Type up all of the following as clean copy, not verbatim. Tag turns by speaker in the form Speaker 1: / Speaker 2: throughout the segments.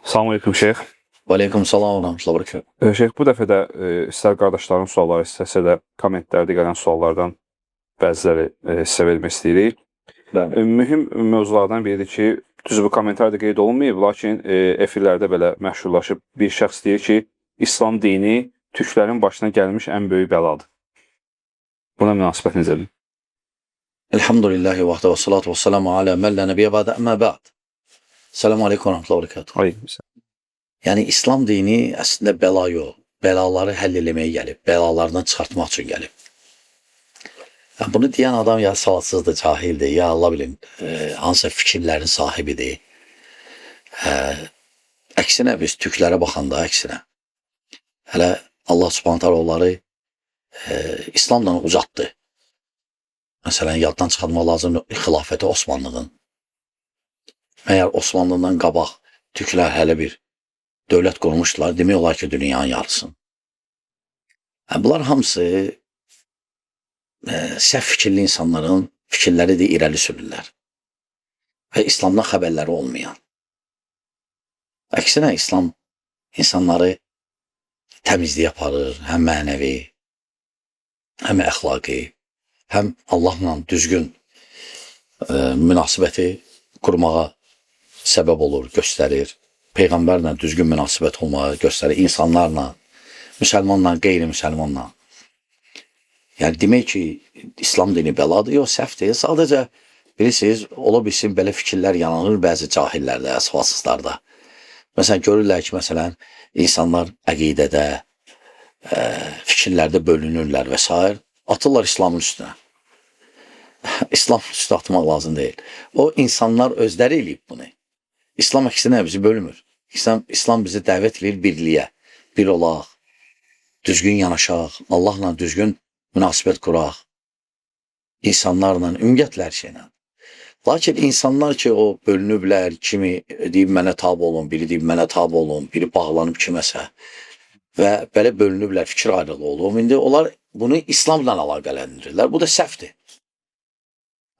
Speaker 1: Salam aleyküm Şeyx.
Speaker 2: Aleyküm salam və rəhmətullah bərəkət.
Speaker 1: Şeyx, bu dəfə də istər qardaşların sualları, istərsə də kommentlərdə gələn suallardan bəziləri sizə vermək istəyirik.
Speaker 2: Bəli.
Speaker 1: Mühüm mövzulardan biridir ki, düzü bu kommentarda qeyd olunmayıb, lakin efirlərdə belə məşhurlaşıb bir şəxs deyir ki, İslam dini türklərin başına gəlmiş ən böyük bəladır. Buna münasibət necədir?
Speaker 2: Elhamdülillahi vahdə və salatu və selamu alə məllə nəbiyyə bədə əmmə bə'd. Selamu aleyküm və rəhmətullah bərəkət.
Speaker 1: Aleyküm.
Speaker 2: Yəni İslam dini əslində bəla yox, bəlaları həll eləməyə gəlib, bəlalardan çıxartmaq üçün gəlib. Yəni, bunu deyən adam ya savadsızdır, cahildir, ya Allah bilim, hansısa fikirlərin sahibidir. Əksinə biz türklərə baxanda əksinə. Hələ Allah subhanət hala onları İslamla uzatdı. Məsələn, yaddan çıxartmaq lazımdır xilafəti Osmanlının. Məyər Osmanlıdan qabaq türklər hələ bir dövlət qurmuşdular, demək olar ki, dünyanın yarısını. Bunlar hamısı səhv fikirli insanların fikirləri də irəli sürürlər və İslamdan xəbərləri olmayan. Əksinə, İslam insanları təmizliyə aparır, həm mənəvi, həm əxlaqi, həm Allahla düzgün münasibəti qurmağa səbəb olur, göstərir. Peyğəmbərlə düzgün münasibət olmağı göstərir, insanlarla, müsəlmanla, qeyri-müsəlmanla. Yəni, demək ki, İslam dini bəladır, yox, səhvdir. Sadəcə, bilirsiniz, ola bilsin, belə fikirlər yanılır bəzi cahillərdə, əsvasızlarda. Məsələn, görürlər ki, məsələn, insanlar əqidədə, fikirlərdə bölünürlər və s. Atırlar İslamın üstünə. İslamın üstünə atmaq lazım deyil. O, insanlar özləri eləyib bunu. İslam əksinə bizi bölmür. İslam bizi dəvət edir birliyə, bir olaq, düzgün yanaşaq, Allahla düzgün münasibət quraq, insanlarla, ümumiyyətlə hər şeylə. Lakin insanlar ki, o bölünüblər, kimi deyib mənə tab olun, biri deyib mənə tab olun, biri bağlanıb kiməsə və belə bölünüblər, fikir ayrılığı olub. İndi onlar bunu İslamla əlaqələndirirlər. Bu da səhvdir.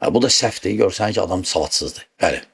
Speaker 2: Bu da səhvdir, görsən ki, adam savadsızdır. Bəli.